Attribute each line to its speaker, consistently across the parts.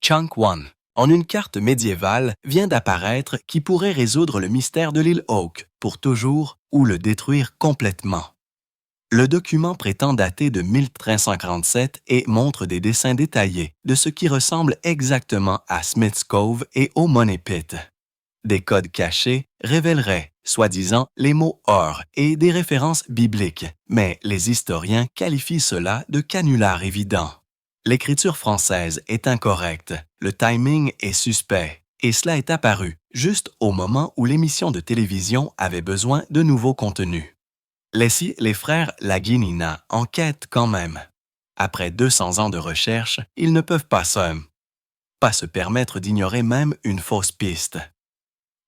Speaker 1: Chunk One, en une carte médiévale, vient d'apparaître qui pourrait résoudre le mystère de l'île Oak pour toujours ou le détruire complètement. Le document prétend dater de 1347 et montre des dessins détaillés de ce qui ressemble exactement à Smith's Cove et au Money Pit. Des codes cachés révéleraient, soi-disant, les mots « or » et des références bibliques, mais les historiens qualifient cela de canular évident. L'écriture française est incorrecte, le timing est suspect, et cela est apparu juste au moment où l'émission de télévision avait besoin de nouveaux contenus. Les frères La Guinina enquêtent quand même. Après 200 ans de recherche, ils ne peuvent pas se permettre d'ignorer même une fausse piste.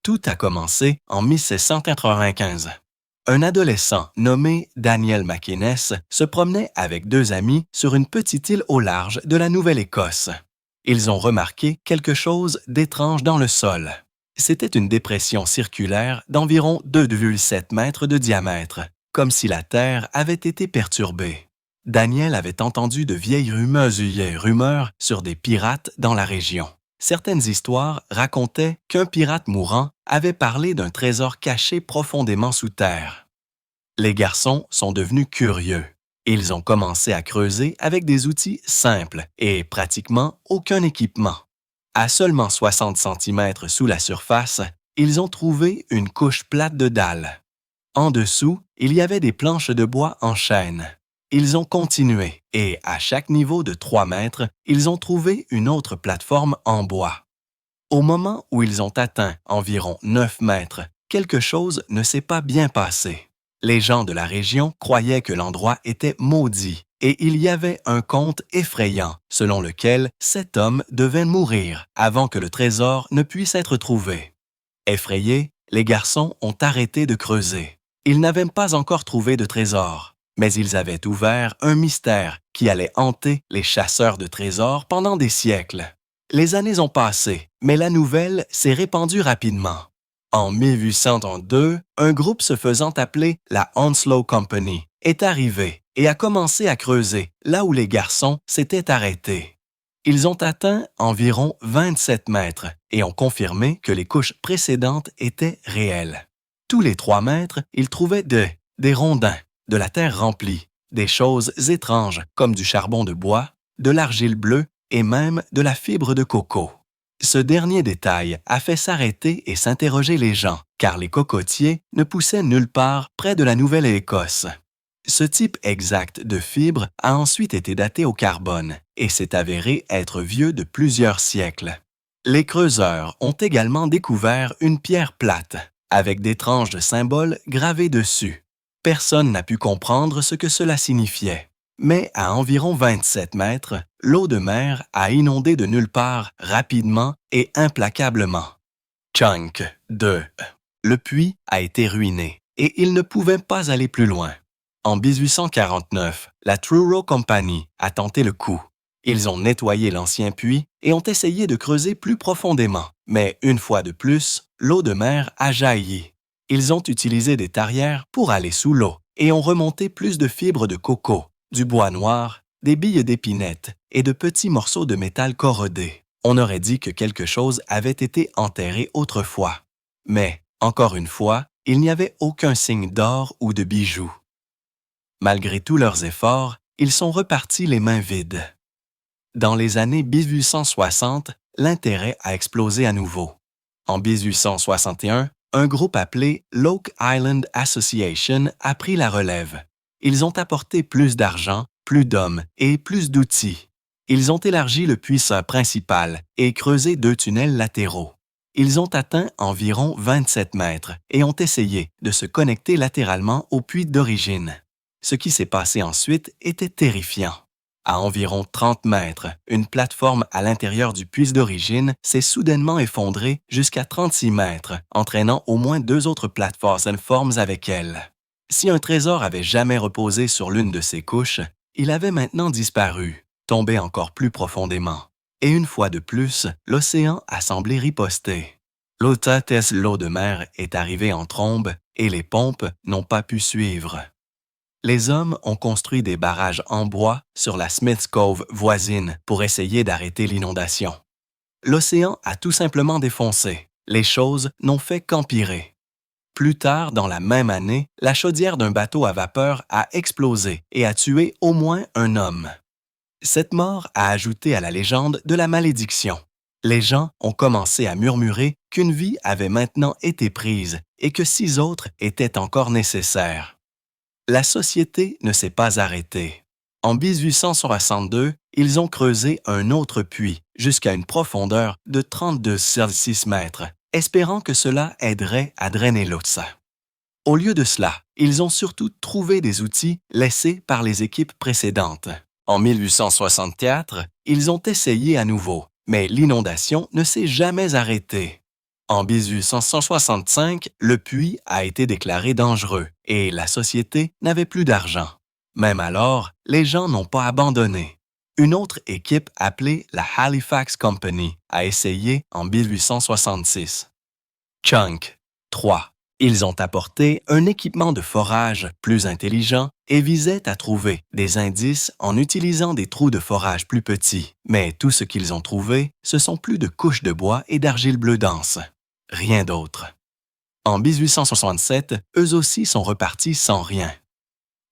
Speaker 1: Tout a commencé en 1695. Un adolescent nommé Daniel McInnes se promenait avec 2 amis sur une petite île au large de la Nouvelle-Écosse. Ils ont remarqué quelque chose d'étrange dans le sol. C'était une dépression circulaire d'environ 2,7 mètres de diamètre, comme si la Terre avait été perturbée. Daniel avait entendu de vieilles rumeurs sur des pirates dans la région. Certaines histoires racontaient qu'un pirate mourant avait parlé d'un trésor caché profondément sous terre. Les garçons sont devenus curieux. Ils ont commencé à creuser avec des outils simples et pratiquement aucun équipement. À seulement 60 cm sous la surface, ils ont trouvé une couche plate de dalles. En dessous, il y avait des planches de bois en chêne. Ils ont continué et, à chaque niveau de 3 mètres, ils ont trouvé une autre plateforme en bois. Au moment où ils ont atteint environ 9 mètres, quelque chose ne s'est pas bien passé. Les gens de la région croyaient que l'endroit était maudit et il y avait un conte effrayant selon lequel 7 hommes devaient mourir avant que le trésor ne puisse être trouvé. Effrayés, les garçons ont arrêté de creuser. Ils n'avaient pas encore trouvé de trésor, mais ils avaient ouvert un mystère qui allait hanter les chasseurs de trésors pendant des siècles. Les années ont passé, mais la nouvelle s'est répandue rapidement. En 1802, un groupe se faisant appeler la Hounslow Company est arrivé et a commencé à creuser là où les garçons s'étaient arrêtés. Ils ont atteint environ 27 mètres et ont confirmé que les couches précédentes étaient réelles. Tous les 3 mètres, ils trouvaient des rondins, de la terre remplie, des choses étranges comme du charbon de bois, de l'argile bleue et même de la fibre de coco. Ce dernier détail a fait s'arrêter et s'interroger les gens, car les cocotiers ne poussaient nulle part près de la Nouvelle-Écosse. Ce type exact de fibre a ensuite été daté au carbone et s'est avéré être vieux de plusieurs siècles. Les creuseurs ont également découvert une pierre plate, avec d'étranges symboles gravés dessus. Personne n'a pu comprendre ce que cela signifiait. Mais à environ 27 mètres, l'eau de mer a inondé de nulle part rapidement et implacablement. Chunk 2. Le puits a été ruiné et il ne pouvait pas aller plus loin. En 1849, la Truro Company a tenté le coup. Ils ont nettoyé l'ancien puits et ont essayé de creuser plus profondément. Mais une fois de plus, l'eau de mer a jailli. Ils ont utilisé des tarières pour aller sous l'eau et ont remonté plus de fibres de coco, du bois noir, des billes d'épinette et de petits morceaux de métal corrodés. On aurait dit que quelque chose avait été enterré autrefois. Mais, encore une fois, il n'y avait aucun signe d'or ou de bijoux. Malgré tous leurs efforts, ils sont repartis les mains vides. Dans les années 1860, l'intérêt a explosé à nouveau. En 1861, un groupe appelé l'Oak Island Association a pris la relève. Ils ont apporté plus d'argent, plus d'hommes et plus d'outils. Ils ont élargi le puits principal et creusé 2 tunnels latéraux. Ils ont atteint environ 27 mètres et ont essayé de se connecter latéralement au puits d'origine. Ce qui s'est passé ensuite était terrifiant. À environ 30 mètres, une plateforme à l'intérieur du puits d'origine s'est soudainement effondrée jusqu'à 36 mètres, entraînant au moins 2 autres plateformes avec elle. Si un trésor avait jamais reposé sur l'une de ces couches, il avait maintenant disparu, tombé encore plus profondément. Et une fois de plus, l'océan a semblé riposter. L'eau de mer est arrivée en trombe et les pompes n'ont pas pu suivre. Les hommes ont construit des barrages en bois sur la Smith's Cove voisine pour essayer d'arrêter l'inondation. l'océan a tout simplement défoncé. Les choses n'ont fait qu'empirer. Plus tard, dans la même année, la chaudière d'un bateau à vapeur a explosé et a tué au moins un homme. Cette mort a ajouté à la légende de la malédiction. Les gens ont commencé à murmurer qu'une vie avait maintenant été prise et que 6 autres étaient encore nécessaires. La société ne s'est pas arrêtée. En 1862, ils ont creusé un autre puits jusqu'à une profondeur de 32,6 mètres, espérant que cela aiderait à drainer l'eau. Au lieu de cela, ils ont surtout trouvé des outils laissés par les équipes précédentes. En 1864, ils ont essayé à nouveau, mais l'inondation ne s'est jamais arrêtée. En 1865, le puits a été déclaré dangereux et la société n'avait plus d'argent. Même alors, les gens n'ont pas abandonné. Une autre équipe appelée la Halifax Company a essayé en 1866. Chunk 3. Ils ont apporté un équipement de forage plus intelligent et visaient à trouver des indices en utilisant des trous de forage plus petits. Mais tout ce qu'ils ont trouvé, ce sont plus de couches de bois et d'argile bleue dense. Rien d'autre. En 1867, eux aussi sont repartis sans rien.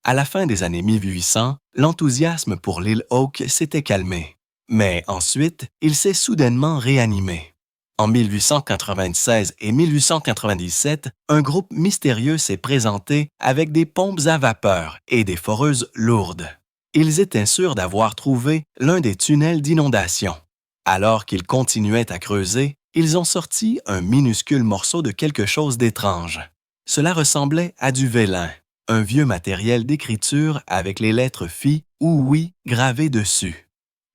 Speaker 1: À la fin des années 1800, l'enthousiasme pour l'île Oak s'était calmé. Mais ensuite, il s'est soudainement réanimé. En 1896 et 1897, un groupe mystérieux s'est présenté avec des pompes à vapeur et des foreuses lourdes. Ils étaient sûrs d'avoir trouvé l'un des tunnels d'inondation. Alors qu'ils continuaient à creuser, ils ont sorti un minuscule morceau de quelque chose d'étrange. Cela ressemblait à du vélin, un vieux matériel d'écriture avec les lettres Phi ou Oui gravées dessus.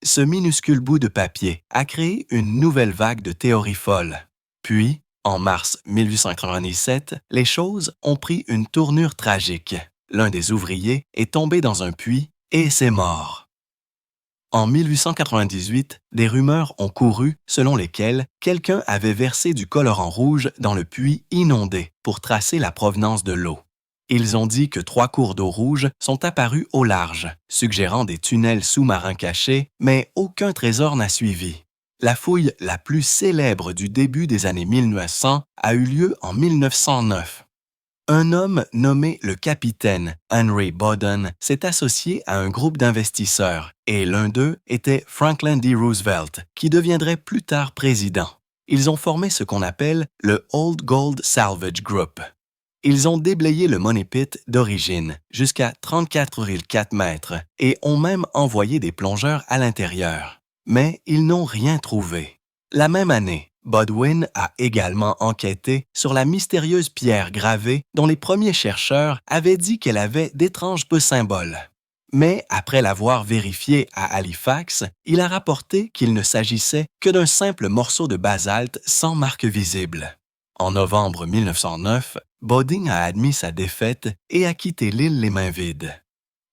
Speaker 1: Ce minuscule bout de papier a créé une nouvelle vague de théories folles. Puis, en mars 1897, les choses ont pris une tournure tragique. L'un des ouvriers est tombé dans un puits et s'est mort. En 1898, des rumeurs ont couru selon lesquelles quelqu'un avait versé du colorant rouge dans le puits inondé pour tracer la provenance de l'eau. Ils ont dit que 3 cours d'eau rouge sont apparus au large, suggérant des tunnels sous-marins cachés, mais aucun trésor n'a suivi. La fouille la plus célèbre du début des années 1900 a eu lieu en 1909. Un homme nommé le capitaine Henry Bowden s'est associé à un groupe d'investisseurs et l'un d'eux était Franklin D. Roosevelt, qui deviendrait plus tard président. Ils ont formé ce qu'on appelle le Old Gold Salvage Group. Ils ont déblayé le Money Pit d'origine jusqu'à 34,4 mètres et ont même envoyé des plongeurs à l'intérieur. Mais ils n'ont rien trouvé. La même année, Baldwin a également enquêté sur la mystérieuse pierre gravée dont les premiers chercheurs avaient dit qu'elle avait d'étranges symboles. Mais après l'avoir vérifiée à Halifax, il a rapporté qu'il ne s'agissait que d'un simple morceau de basalte sans marque visible. En novembre 1909, Bowden a admis sa défaite et a quitté l'île les mains vides.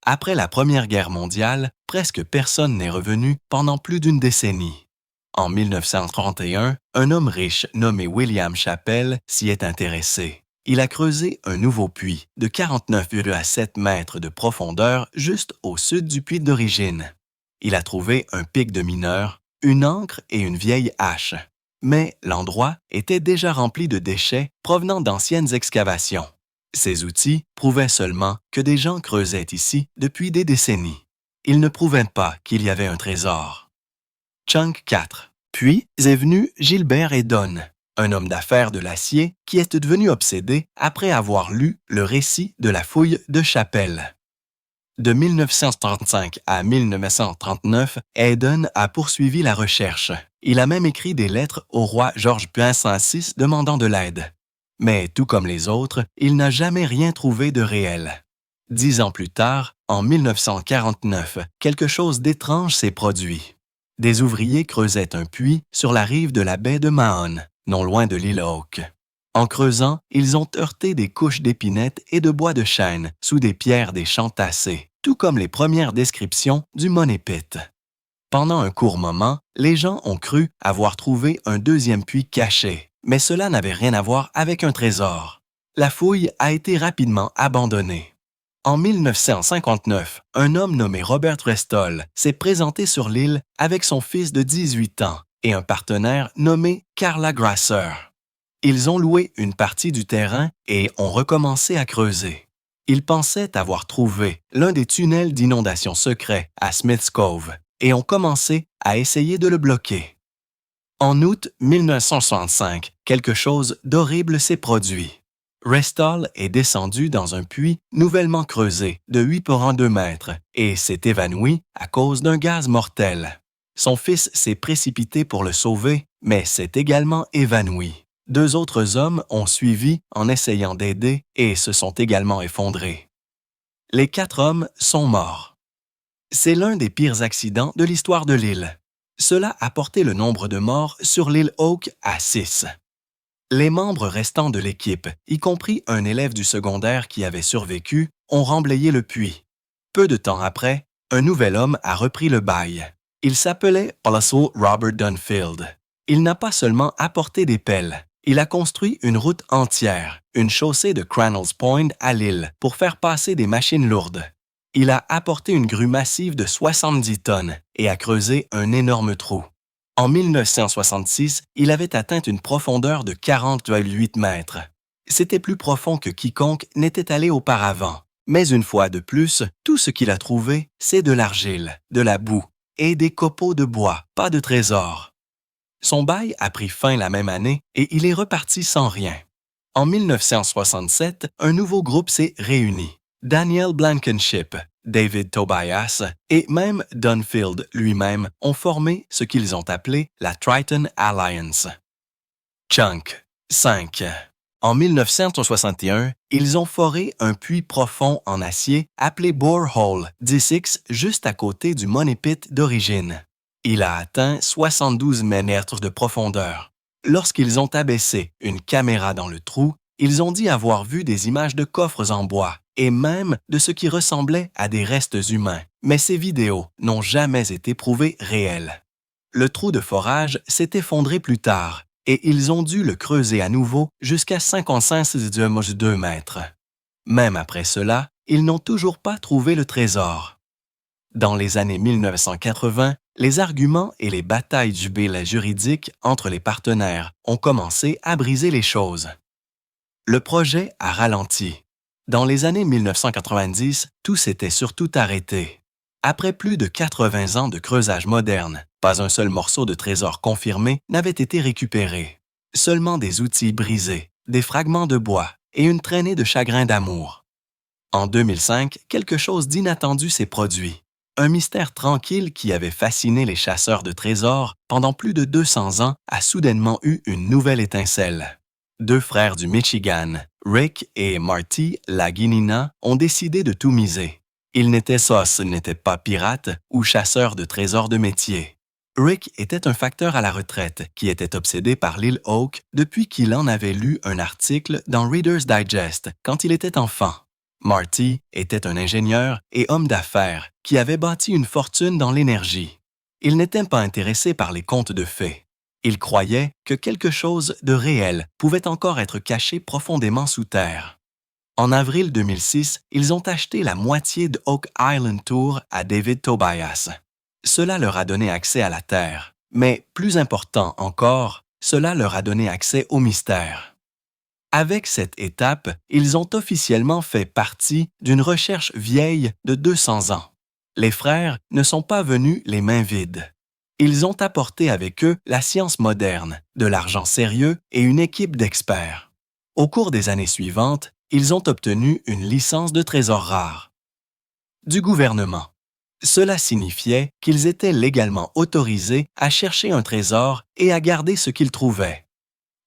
Speaker 1: Après la Première Guerre mondiale, presque personne n'est revenu pendant plus d'une décennie. En 1931, un homme riche nommé William Chappell s'y est intéressé. Il a creusé un nouveau puits de 49,7 mètres de profondeur juste au sud du puits d'origine. Il a trouvé un pic de mineur, une ancre et une vieille hache. Mais l'endroit était déjà rempli de déchets provenant d'anciennes excavations. Ces outils prouvaient seulement que des gens creusaient ici depuis des décennies. Ils ne prouvaient pas qu'il y avait un trésor. Chunk 4. Puis est venu Gilbert Eddon, un homme d'affaires de l'acier qui est devenu obsédé après avoir lu le récit de la fouille de Chappell. De 1935 à 1939, Eddon a poursuivi la recherche. Il a même écrit des lettres au roi Georges Vincent VI demandant de l'aide. Mais tout comme les autres, il n'a jamais rien trouvé de réel. 10 ans plus tard, en 1949, quelque chose d'étrange s'est produit. Des ouvriers creusaient un puits sur la rive de la baie de Mahon, non loin de l'île Oak. En creusant, ils ont heurté des couches d'épinettes et de bois de chêne sous des pierres des champs tassés, tout comme les premières descriptions du Money Pit. Pendant un court moment, les gens ont cru avoir trouvé un deuxième puits caché, mais cela n'avait rien à voir avec un trésor. La fouille a été rapidement abandonnée. En 1959, un homme nommé Robert Restall s'est présenté sur l'île avec son fils de 18 ans et un partenaire nommé Carla Grasser. Ils ont loué une partie du terrain et ont recommencé à creuser. Ils pensaient avoir trouvé l'un des tunnels d'inondation secrets à Smith's Cove et ont commencé à essayer de le bloquer. En août 1965, quelque chose d'horrible s'est produit. Restall est descendu dans un puits nouvellement creusé de 8,2 mètres et s'est évanoui à cause d'un gaz mortel. Son fils s'est précipité pour le sauver, mais s'est également évanoui. 2 autres hommes ont suivi en essayant d'aider et se sont également effondrés. Les 4 hommes sont morts. C'est l'un des pires accidents de l'histoire de l'île. Cela a porté le nombre de morts sur l'île Oak à 6. Les membres restants de l'équipe, y compris un élève du secondaire qui avait survécu, ont remblayé le puits. Peu de temps après, un nouvel homme a repris le bail. Il s'appelait Olaso Robert Dunfield. Il n'a pas seulement apporté des pelles, il a construit une route entière, une chaussée de Crannells Point à l'île pour faire passer des machines lourdes. Il a apporté une grue massive de 70 tonnes et a creusé un énorme trou. En 1966, il avait atteint une profondeur de 40,8 mètres. C'était plus profond que quiconque n'était allé auparavant. Mais une fois de plus, tout ce qu'il a trouvé, c'est de l'argile, de la boue et des copeaux de bois, pas de trésors. Son bail a pris fin la même année et il est reparti sans rien. En 1967, un nouveau groupe s'est réuni. Daniel Blankenship, David Tobias et même Dunfield lui-même ont formé ce qu'ils ont appelé la Triton Alliance. Chunk 5. En 1961, ils ont foré un puits profond en acier appelé Borehole 10X juste à côté du Money Pit d'origine. Il a atteint 72 mètres de profondeur. Lorsqu'ils ont abaissé une caméra dans le trou, ils ont dit avoir vu des images de coffres en bois et même de ce qui ressemblait à des restes humains, mais ces vidéos n'ont jamais été prouvées réelles. Le trou de forage s'est effondré plus tard et ils ont dû le creuser à nouveau jusqu'à 55,2 mètres. Même après cela, ils n'ont toujours pas trouvé le trésor. Dans les années 1980, les arguments et les batailles du bill juridique entre les partenaires ont commencé à briser les choses. Le projet a ralenti. Dans les années 1990, tout s'était surtout arrêté. Après plus de 80 ans de creusage moderne, pas un seul morceau de trésor confirmé n'avait été récupéré. Seulement des outils brisés, des fragments de bois et une traînée de chagrin d'amour. En 2005, quelque chose d'inattendu s'est produit. Un mystère tranquille qui avait fasciné les chasseurs de trésors pendant plus de 200 ans a soudainement eu une nouvelle étincelle. 2 frères du Michigan, Rick et Marty Laguinina, ont décidé de tout miser. Ils n'étaient pas pirates ou chasseurs de trésors de métier. Rick était un facteur à la retraite qui était obsédé par l'île Oak depuis qu'il en avait lu un article dans Reader's Digest quand il était enfant. Marty était un ingénieur et homme d'affaires qui avait bâti une fortune dans l'énergie. Il n'était pas intéressé par les contes de fées. Il croyait que quelque chose de réel pouvait encore être caché profondément sous terre. En avril 2006, ils ont acheté la moitié de Oak Island Tour à David Tobias. Cela leur a donné accès à la terre, mais plus important encore, cela leur a donné accès au mystère. Avec cette étape, ils ont officiellement fait partie d'une recherche vieille de 200 ans. Les frères ne sont pas venus les mains vides. Ils ont apporté avec eux la science moderne, de l'argent sérieux et une équipe d'experts. Au cours des années suivantes, ils ont obtenu une licence de trésors rares. Du gouvernement. Cela signifiait qu'ils étaient légalement autorisés à chercher un trésor et à garder ce qu'ils trouvaient.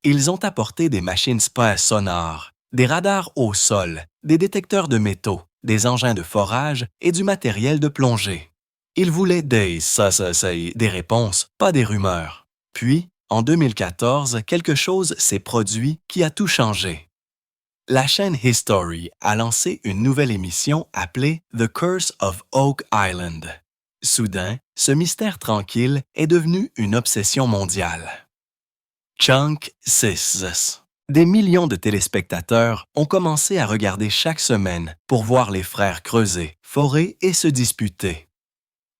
Speaker 1: Ils ont apporté des machines spy sonores, des radars au sol, des détecteurs de métaux, des engins de forage et du matériel de plongée. Ils voulaient des réponses, pas des rumeurs. Puis, en 2014, quelque chose s'est produit qui a tout changé. La chaîne History a lancé une nouvelle émission appelée The Curse of Oak Island. Soudain, ce mystère tranquille est devenu une obsession mondiale. Chunk 6. Des millions de téléspectateurs ont commencé à regarder chaque semaine pour voir les frères creuser, forer et se disputer.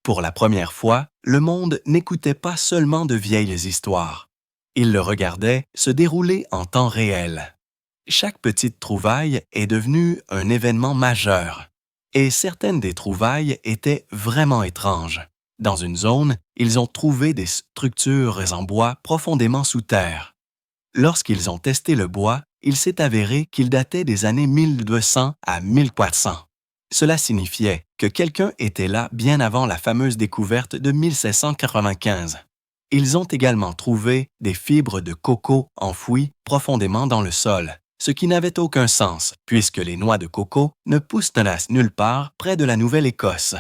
Speaker 1: Pour la première fois, le monde n'écoutait pas seulement de vieilles histoires. Il le regardait se dérouler en temps réel. Chaque petite trouvaille est devenue un événement majeur. Et certaines des trouvailles étaient vraiment étranges. Dans une zone, ils ont trouvé des structures en bois profondément sous terre. Lorsqu'ils ont testé le bois, il s'est avéré qu'il datait des années 1200 à 1400. Cela signifiait que quelqu'un était là bien avant la fameuse découverte de 1795. Ils ont également trouvé des fibres de coco enfouies profondément dans le sol, ce qui n'avait aucun sens puisque les noix de coco ne poussent nulle part près de la Nouvelle-Écosse.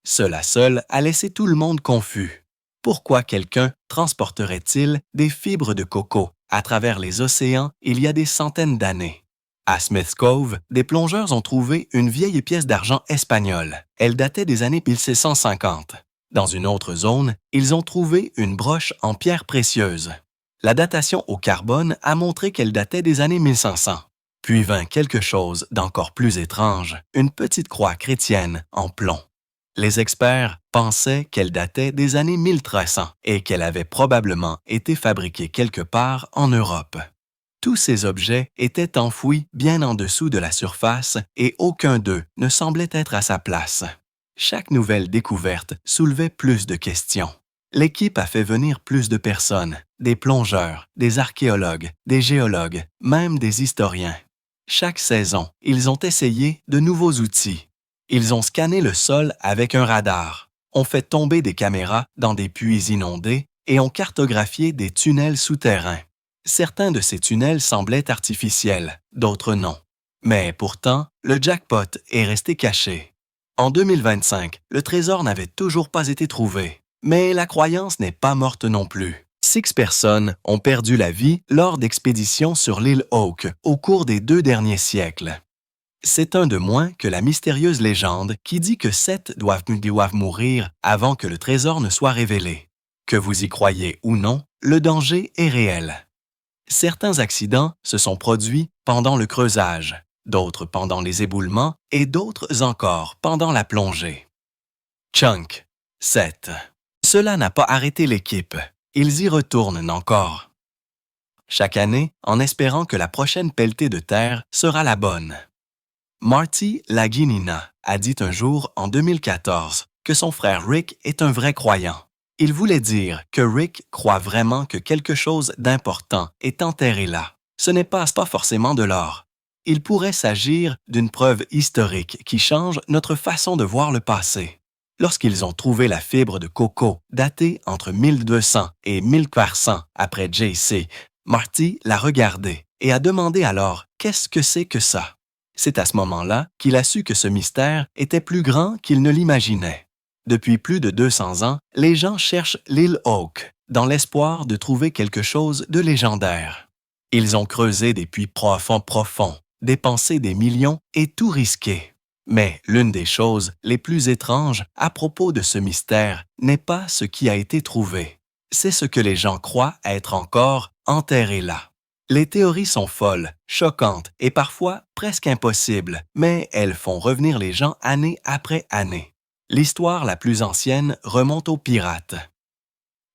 Speaker 1: Cela seul a laissé tout le monde confus. Pourquoi quelqu'un transporterait-il des fibres de coco à travers les océans il y a des centaines d'années? À Smith's Cove, des plongeurs ont trouvé une vieille pièce d'argent espagnole. Elle datait des années 1650. Dans une autre zone, ils ont trouvé une broche en pierre précieuse. La datation au carbone a montré qu'elle datait des années 1500. Puis vint quelque chose d'encore plus étrange, une petite croix chrétienne en plomb. Les experts pensaient qu'elle datait des années 1300 et qu'elle avait probablement été fabriquée quelque part en Europe. Tous ces objets étaient enfouis bien en dessous de la surface et aucun d'eux ne semblait être à sa place. Chaque nouvelle découverte soulevait plus de questions. L'équipe a fait venir plus de personnes, des plongeurs, des archéologues, des géologues, même des historiens. Chaque saison, ils ont essayé de nouveaux outils. Ils ont scanné le sol avec un radar, ont fait tomber des caméras dans des puits inondés et ont cartographié des tunnels souterrains. Certains de ces tunnels semblaient artificiels, d'autres non. Mais pourtant, le jackpot est resté caché. En 2025, le trésor n'avait toujours pas été trouvé. Mais la croyance n'est pas morte non plus. 6 personnes ont perdu la vie lors d'expéditions sur l'île Hawke au cours des 2 derniers siècles. C'est un de moins que la mystérieuse légende qui dit que 7 doivent mourir avant que le trésor ne soit révélé. Que vous y croyez ou non, le danger est réel. Certains accidents se sont produits pendant le creusage, d'autres pendant les éboulements et d'autres encore pendant la plongée. Chunk 7. Cela n'a pas arrêté l'équipe. Ils y retournent encore. Chaque année, en espérant que la prochaine pelletée de terre sera la bonne. Marty Laginina a dit un jour en 2014 que son frère Rick est un vrai croyant. Il voulait dire que Rick croit vraiment que quelque chose d'important est enterré là. Ce n'est pas forcément de l'or. Il pourrait s'agir d'une preuve historique qui change notre façon de voir le passé. Lorsqu'ils ont trouvé la fibre de coco datée entre 1200 et 1400 après JC, Marty l'a regardée et a demandé alors « Qu'est-ce que c'est que ça ?» C'est à ce moment-là qu'il a su que ce mystère était plus grand qu'il ne l'imaginait. Depuis plus de 200 ans, les gens cherchent l'île Hawke dans l'espoir de trouver quelque chose de légendaire. Ils ont creusé des puits profonds, dépensé des millions et tout risqué. Mais l'une des choses les plus étranges à propos de ce mystère n'est pas ce qui a été trouvé. C'est ce que les gens croient être encore enterré là. Les théories sont folles, choquantes et parfois presque impossibles, mais elles font revenir les gens année après année. L'histoire la plus ancienne remonte aux pirates.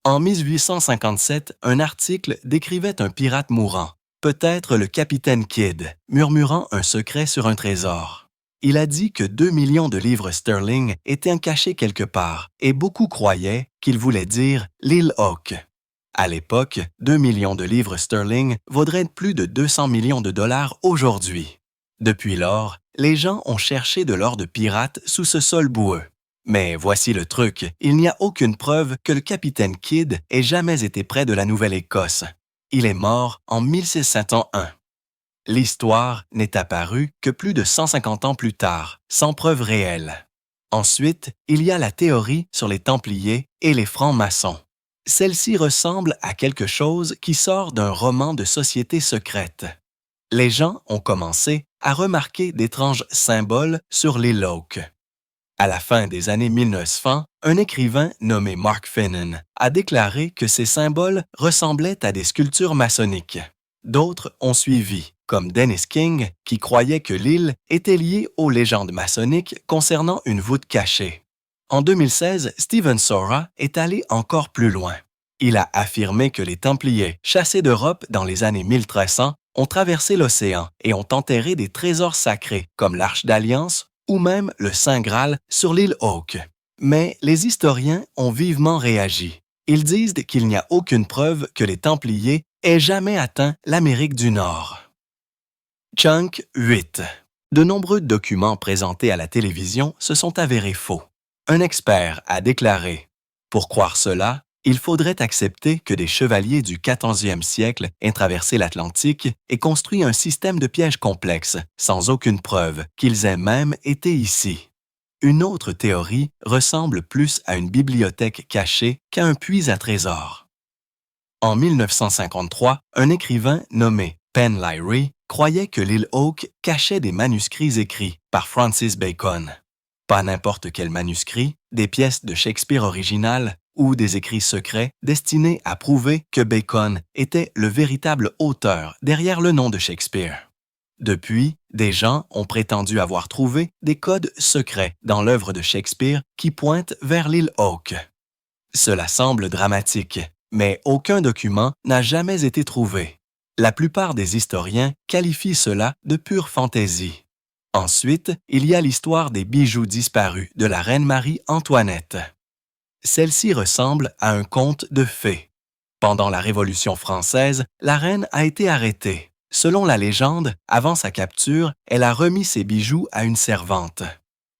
Speaker 1: En 1857, un article décrivait un pirate mourant, peut-être le capitaine Kidd, murmurant un secret sur un trésor. Il a dit que 2 millions de livres sterling étaient cachés quelque part et beaucoup croyaient qu'il voulait dire l'île Hawke. À l'époque, 2 millions de livres sterling vaudraient plus de 200 millions de dollars aujourd'hui. Depuis lors, les gens ont cherché de l'or de pirate sous ce sol boueux. Mais voici le truc, il n'y a aucune preuve que le capitaine Kidd ait jamais été près de la Nouvelle-Écosse. Il est mort en 1601. L'histoire n'est apparue que plus de 150 ans plus tard, sans preuve réelle. Ensuite, il y a la théorie sur les Templiers et les francs-maçons. Celle-ci ressemble à quelque chose qui sort d'un roman de société secrète. Les gens ont commencé à remarquer d'étranges symboles sur l'île Hawke. À la fin des années 1900, un écrivain nommé Mark Finnan a déclaré que ces symboles ressemblaient à des sculptures maçonniques. D'autres ont suivi, comme Dennis King, qui croyait que l'île était liée aux légendes maçonniques concernant une voûte cachée. En 2016, Steven Sora est allé encore plus loin. Il a affirmé que les Templiers, chassés d'Europe dans les années 1300, ont traversé l'océan et ont enterré des trésors sacrés comme l'Arche d'Alliance ou même le Saint Graal sur l'île Hawke. Mais les historiens ont vivement réagi. Ils disent qu'il n'y a aucune preuve que les Templiers aient jamais atteint l'Amérique du Nord. Chunk 8. De nombreux documents présentés à la télévision se sont avérés faux. Un expert a déclaré « Pour croire cela, il faudrait accepter que des chevaliers du 14e siècle aient traversé l'Atlantique et construit un système de pièges complexes, sans aucune preuve qu'ils aient même été ici. » Une autre théorie ressemble plus à une bibliothèque cachée qu'à un puits à trésors. En 1953, un écrivain nommé Penn Lyrie croyait que l'île Hawke cachait des manuscrits écrits par Francis Bacon. Pas n'importe quel manuscrit, des pièces de Shakespeare originales ou des écrits secrets destinés à prouver que Bacon était le véritable auteur derrière le nom de Shakespeare. Depuis, des gens ont prétendu avoir trouvé des codes secrets dans l'œuvre de Shakespeare qui pointent vers l'île Hawke. Cela semble dramatique, mais aucun document n'a jamais été trouvé. La plupart des historiens qualifient cela de pure fantaisie. Ensuite, il y a l'histoire des bijoux disparus de la reine Marie-Antoinette. Celle-ci ressemble à un conte de fées. Pendant la Révolution française, la reine a été arrêtée. Selon la légende, avant sa capture, elle a remis ses bijoux à une servante.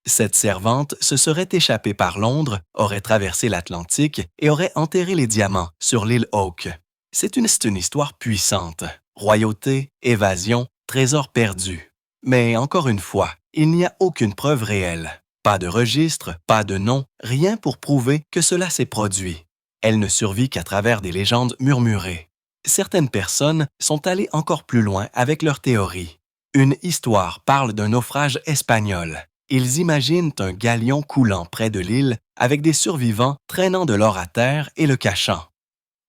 Speaker 1: Cette servante se serait échappée par Londres, aurait traversé l'Atlantique et aurait enterré les diamants sur l'île Hawke. C'est une histoire puissante. Royauté, évasion, trésor perdu. Mais encore une fois, il n'y a aucune preuve réelle. Pas de registre, pas de nom, rien pour prouver que cela s'est produit. Elle ne survit qu'à travers des légendes murmurées. Certaines personnes sont allées encore plus loin avec leurs théories. Une histoire parle d'un naufrage espagnol. Ils imaginent un galion coulant près de l'île avec des survivants traînant de l'or à terre et le cachant.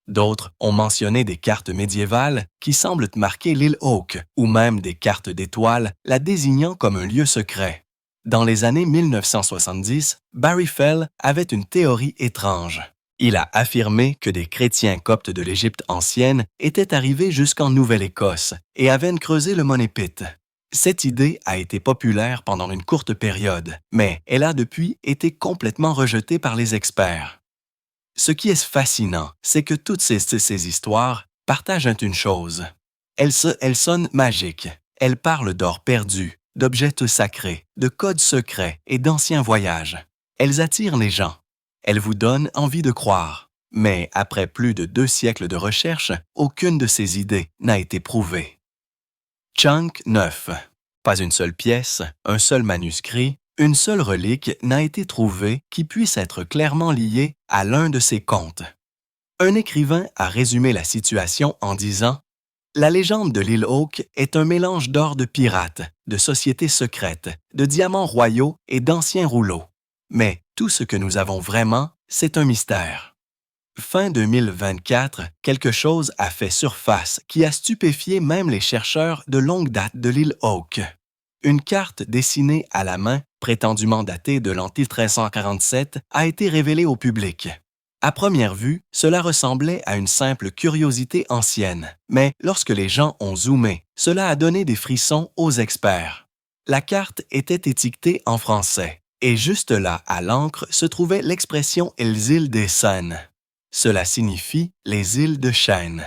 Speaker 1: D'autres ont mentionné des cartes médiévales qui semblent marquer l'île Hawke ou même des cartes d'étoiles la désignant comme un lieu secret. Dans les années 1970, Barry Fell avait une théorie étrange. Il a affirmé que des chrétiens coptes de l'Égypte ancienne étaient arrivés jusqu'en Nouvelle-Écosse et avaient creusé le Money Pit. Cette idée a été populaire pendant une courte période, mais elle a depuis été complètement rejetée par les experts. Ce qui est fascinant, c'est que toutes ces histoires partagent une chose. Elles sonnent magiques. Elles parlent d'or perdu, d'objets sacrés, de codes secrets et d'anciens voyages. Elles attirent les gens. Elles vous donnent envie de croire. Mais après plus de 2 siècles de recherche, aucune de ces idées n'a été prouvée. Chunk 9. Pas une seule pièce, un seul manuscrit, une seule relique n'a été trouvée qui puisse être clairement liée à l'un de ces contes. Un écrivain a résumé la situation en disant « La légende de l'île Hawke est un mélange d'or de pirates, de sociétés secrètes, de diamants royaux et d'anciens rouleaux. Mais tout ce que nous avons vraiment, c'est un mystère. » Fin 2024, quelque chose a fait surface qui a stupéfié même les chercheurs de longue date de l'île Hawke. Une carte dessinée à la main, prétendument datée de l'an 1347, a été révélée au public. À première vue, cela ressemblait à une simple curiosité ancienne, mais lorsque les gens ont zoomé, cela a donné des frissons aux experts. La carte était étiquetée en français, et juste là, à l'encre, se trouvait l'expression « les îles des Seines ». Cela signifie « les îles de chêne ».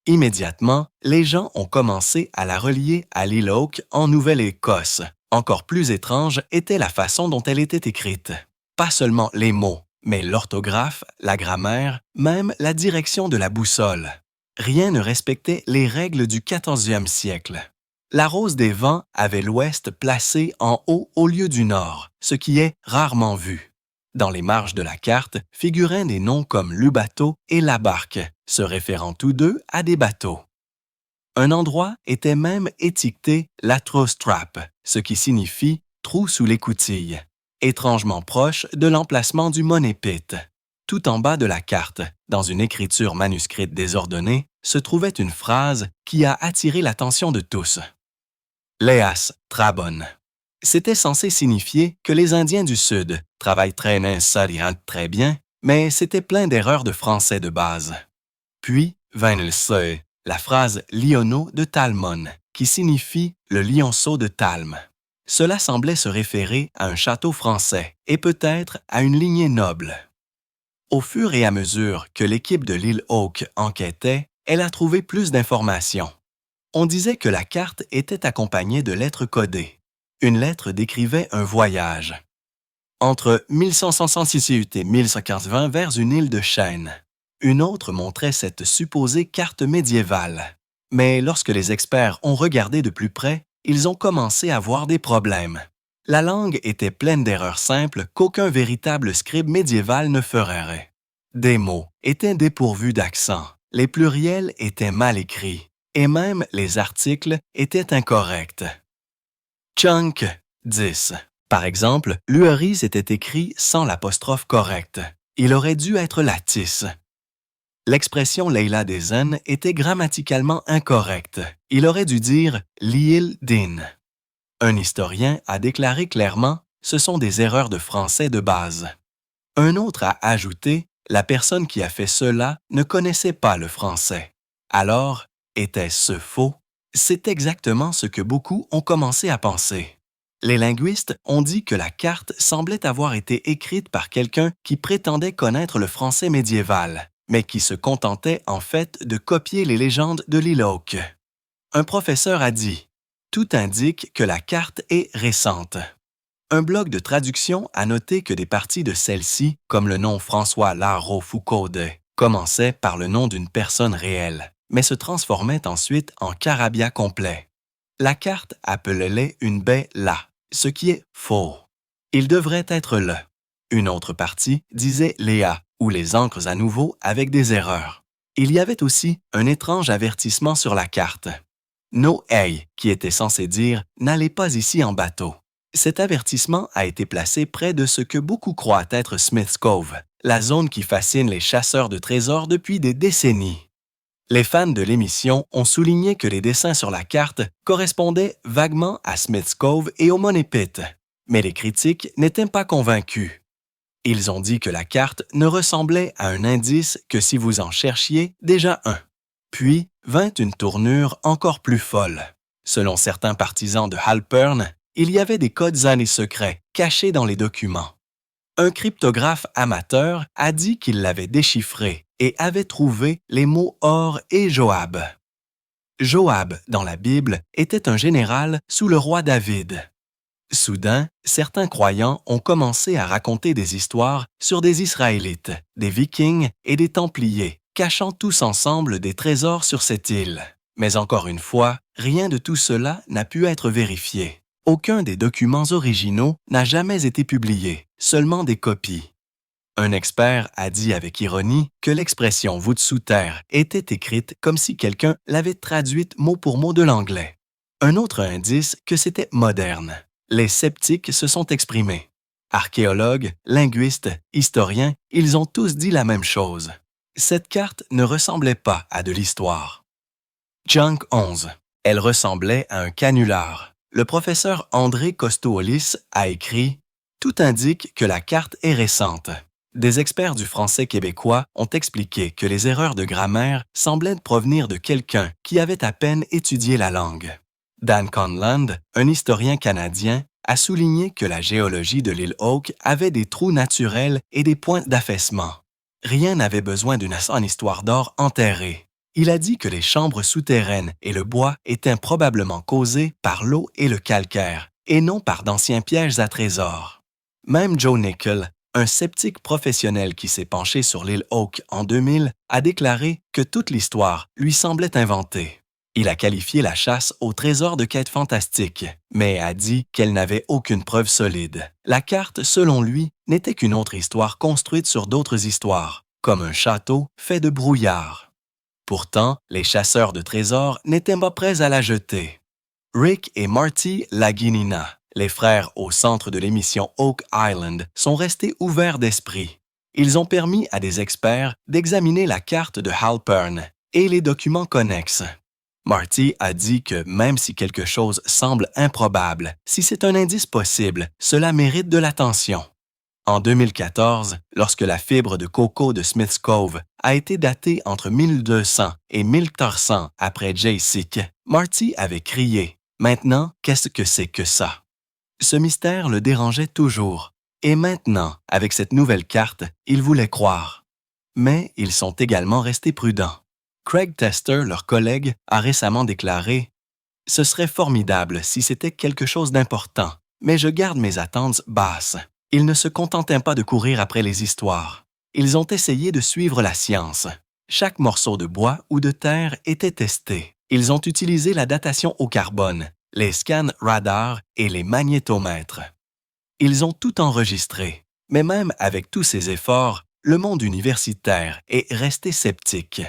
Speaker 1: Immédiatement, les gens ont commencé à la relier à l'île Hawke en Nouvelle-Écosse. Encore plus étrange était la façon dont elle était écrite. Pas seulement les mots, mais l'orthographe, la grammaire, même la direction de la boussole. Rien ne respectait les règles du 14e siècle. La rose des vents avait l'ouest placé en haut au lieu du nord, ce qui est rarement vu. Dans les marges de la carte figuraient des noms comme Lubato et La Barque, se référant tous deux à des bateaux. Un endroit était même étiqueté Latros Trap, ce qui signifie « trou sous l'écoutille », étrangement proche de l'emplacement du Money Pit. Tout en bas de la carte, dans une écriture manuscrite désordonnée, se trouvait une phrase qui a attiré l'attention de tous. Léas Trabon. C'était censé signifier que les Indiens du Sud travaillent très très bien, mais c'était plein d'erreurs de français de base. Puis vint la phrase Lionneau de Talmon, qui signifie le lionceau de Talm. Cela semblait se référer à un château français et peut-être à une lignée noble. Au fur et à mesure que l'équipe de l'île Hawke enquêtait, elle a trouvé plus d'informations. On disait que la carte était accompagnée de lettres codées. Une lettre décrivait un voyage entre 1168 et 1120 vers une île de chêne. Une autre montrait cette supposée carte médiévale. Mais lorsque les experts ont regardé de plus près, ils ont commencé à voir des problèmes. La langue était pleine d'erreurs simples qu'aucun véritable scribe médiéval ne ferait. Des mots étaient dépourvus d'accent, les pluriels étaient mal écrits, et même les articles étaient incorrects. Chunk 10. Par exemple, l'ueris était écrit sans l'apostrophe correcte. Il aurait dû être Latis. L'expression Leila des Zen était grammaticalement incorrecte. Il aurait dû dire Liil Din. Un historien a déclaré clairement ce sont des erreurs de français de base. Un autre a ajouté la personne qui a fait cela ne connaissait pas le français. Alors, était-ce faux? C'est exactement ce que beaucoup ont commencé à penser. Les linguistes ont dit que la carte semblait avoir été écrite par quelqu'un qui prétendait connaître le français médiéval, mais qui se contentait en fait de copier les légendes de l'île Hawke. Un professeur a dit « Tout indique que la carte est récente ». Un blog de traduction a noté que des parties de celle-ci, comme le nom François La-Rochefoucauld, commençaient par le nom d'une personne réelle, mais se transformaient ensuite en charabia complet. La carte appelait une baie là, ce qui est faux. Il devrait être le. Une autre partie disait Léa, ou les encres à nouveau avec des erreurs. Il y avait aussi un étrange avertissement sur la carte. No hey, qui était censé dire n'allez pas ici en bateau. Cet avertissement a été placé près de ce que beaucoup croient être Smith's Cove, la zone qui fascine les chasseurs de trésors depuis des décennies. Les fans de l'émission ont souligné que les dessins sur la carte correspondaient vaguement à Smith's Cove et au Money Pit, mais les critiques n'étaient pas convaincus. Ils ont dit que la carte ne ressemblait à un indice que si vous en cherchiez déjà un. Puis vint une tournure encore plus folle. Selon certains partisans de Halpern, il y avait des codes et secrets cachés dans les documents. Un cryptographe amateur a dit qu'il l'avait déchiffré et avait trouvé les mots Or et Joab. Joab, dans la Bible, était un général sous le roi David. Soudain, certains croyants ont commencé à raconter des histoires sur des Israélites, des Vikings et des Templiers, cachant tous ensemble des trésors sur cette île. Mais encore une fois, rien de tout cela n'a pu être vérifié. Aucun des documents originaux n'a jamais été publié, seulement des copies. Un expert a dit avec ironie que l'expression « voûte sous terre » était écrite comme si quelqu'un l'avait traduite mot pour mot de l'anglais. Un autre indice que c'était moderne. Les sceptiques se sont exprimés. Archéologues, linguistes, historiens, ils ont tous dit la même chose. Cette carte ne ressemblait pas à de l'histoire. Junk 11. Elle ressemblait à un canular. Le professeur André Costouolis a écrit « Tout indique que la carte est récente ». Des experts du français québécois ont expliqué que les erreurs de grammaire semblaient provenir de quelqu'un qui avait à peine étudié la langue. Dan Conlon, un historien canadien, a souligné que la géologie de l'île Hawke avait des trous naturels et des points d'affaissement. Rien n'avait besoin d'une histoire d'or enterrée. Il a dit que les chambres souterraines et le bois étaient probablement causés par l'eau et le calcaire, et non par d'anciens pièges à trésors. Même Joe Nickell, un sceptique professionnel qui s'est penché sur l'île Hawke en 2000, a déclaré que toute l'histoire lui semblait inventée. Il a qualifié la chasse au trésor de quête fantastique, mais a dit qu'elle n'avait aucune preuve solide. La carte, selon lui, n'était qu'une autre histoire construite sur d'autres histoires, comme un château fait de brouillard. Pourtant, les chasseurs de trésors n'étaient pas prêts à la jeter. Rick et Marty Laguinina, les frères au centre de l'émission Oak Island, sont restés ouverts d'esprit. Ils ont permis à des experts d'examiner la carte de Halpern et les documents connexes. Marty a dit que même si quelque chose semble improbable, si c'est un indice possible, cela mérite de l'attention. En 2014, lorsque la fibre de coco de Smith's Cove a été datée entre 1200 et 1300 après Jayceak, Marty avait crié « Maintenant, qu'est-ce que c'est que ça ?» Ce mystère le dérangeait toujours. Et maintenant, avec cette nouvelle carte, il voulait croire. Mais ils sont également restés prudents. Craig Tester, leur collègue, a récemment déclaré « Ce serait formidable si c'était quelque chose d'important, mais je garde mes attentes basses. » Ils ne se contentaient pas de courir après les histoires. Ils ont essayé de suivre la science. Chaque morceau de bois ou de terre était testé. Ils ont utilisé la datation au carbone, les scans radar et les magnétomètres. Ils ont tout enregistré. Mais même avec tous ces efforts, le monde universitaire est resté sceptique.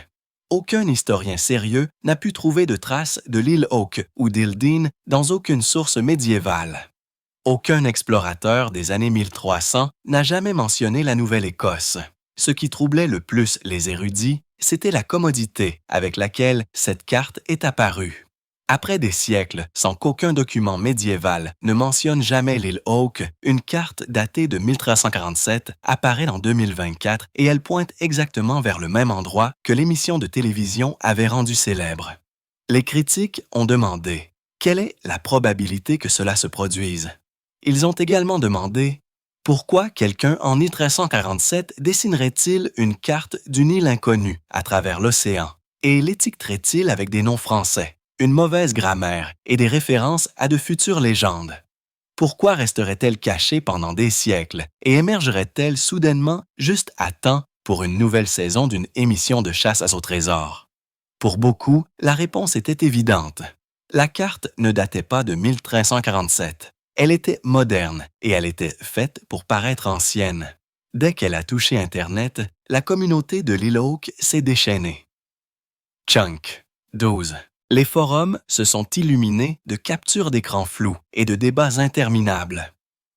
Speaker 1: Aucun historien sérieux n'a pu trouver de traces de l'île Oak ou d'île Dean dans aucune source médiévale. Aucun explorateur des années 1300 n'a jamais mentionné la Nouvelle-Écosse. Ce qui troublait le plus les érudits, c'était la commodité avec laquelle cette carte est apparue. Après des siècles sans qu'aucun document médiéval ne mentionne jamais l'île Oak, une carte datée de 1347 apparaît en 2024 et elle pointe exactement vers le même endroit que l'émission de télévision avait rendu célèbre. Les critiques ont demandé « Quelle est la probabilité que cela se produise ?» Ils ont également demandé « Pourquoi quelqu'un en 1347 dessinerait-il une carte d'une île inconnue à travers l'océan et l'étiqueterait-il avec des noms français, une mauvaise grammaire et des références à de futures légendes? Pourquoi resterait-elle cachée pendant des siècles et émergerait-elle soudainement juste à temps pour une nouvelle saison d'une émission de chasse au trésor? » Pour beaucoup, la réponse était évidente. La carte ne datait pas de 1347. Elle était moderne et elle était faite pour paraître ancienne. Dès qu'elle a touché Internet, la communauté de l'île Oak s'est déchaînée. Chunk 12. Les forums se sont illuminés de captures d'écran flous et de débats interminables.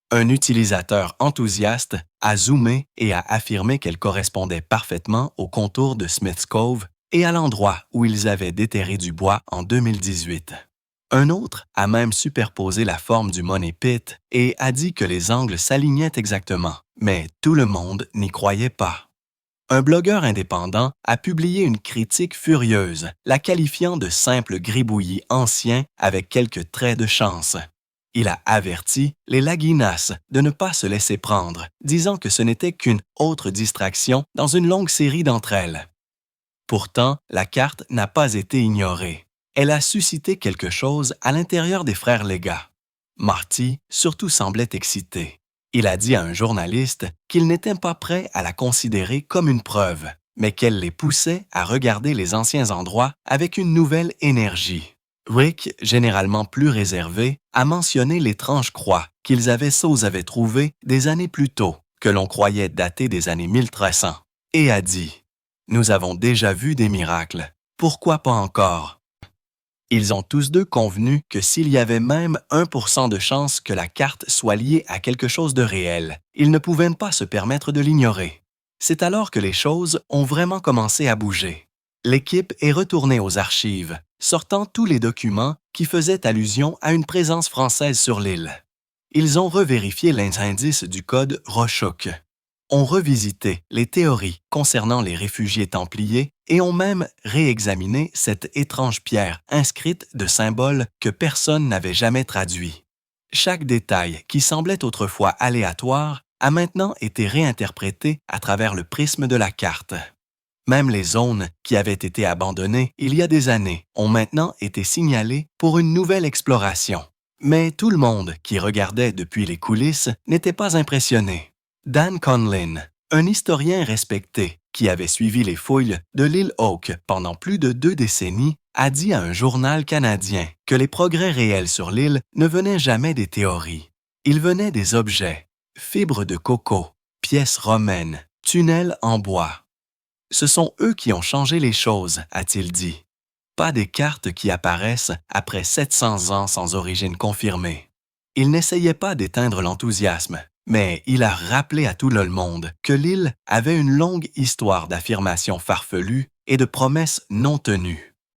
Speaker 1: Un utilisateur enthousiaste a zoomé et a affirmé qu'elle correspondait parfaitement au contour de Smith's Cove et à l'endroit où ils avaient déterré du bois en 2018. Un autre a même superposé la forme du Money Pit et a dit que les angles s'alignaient exactement, mais tout le monde n'y croyait pas. Un blogueur indépendant a publié une critique furieuse, la qualifiant de simple gribouillis ancien avec quelques traits de chance. Il a averti les Laguinas de ne pas se laisser prendre, disant que ce n'était qu'une autre distraction dans une longue série d'entre elles. Pourtant, la carte n'a pas été ignorée. Elle a suscité quelque chose à l'intérieur des frères Légat. Marty, surtout, semblait excité. Il a dit à un journaliste qu'il n'était pas prêt à la considérer comme une preuve, mais qu'elle les poussait à regarder les anciens endroits avec une nouvelle énergie. Rick, généralement plus réservé, a mentionné l'étrange croix qu'ils avaient trouvée des années plus tôt, que l'on croyait dater des années 1300, et a dit « Nous avons déjà vu des miracles. Pourquoi pas encore? » Ils ont tous deux convenu que s'il y avait même 1% de chance que la carte soit liée à quelque chose de réel, ils ne pouvaient pas se permettre de l'ignorer. C'est alors que les choses ont vraiment commencé à bouger. L'équipe est retournée aux archives, sortant tous les documents qui faisaient allusion à une présence française sur l'île. Ils ont revérifié les indices du code Rorschach, ont revisité les théories concernant les réfugiés templiers et ont même réexaminé cette étrange pierre inscrite de symboles que personne n'avait jamais traduits. Chaque détail qui semblait autrefois aléatoire a maintenant été réinterprété à travers le prisme de la carte. Même les zones qui avaient été abandonnées il y a des années ont maintenant été signalées pour une nouvelle exploration. Mais tout le monde qui regardait depuis les coulisses n'était pas impressionné. Dan Conlin, un historien respecté qui avait suivi les fouilles de l'île Oak pendant plus de 2 décennies, a dit à un journal canadien que les progrès réels sur l'île ne venaient jamais des théories. Ils venaient des objets, fibres de coco, pièces romaines, tunnels en bois. Ce sont eux qui ont changé les choses, a-t-il dit. Pas des cartes qui apparaissent après 700 ans sans origine confirmée. Il n'essayait pas d'éteindre l'enthousiasme, mais il a rappelé à tout le monde que l'île avait une longue histoire d'affirmations farfelues et de promesses non tenues.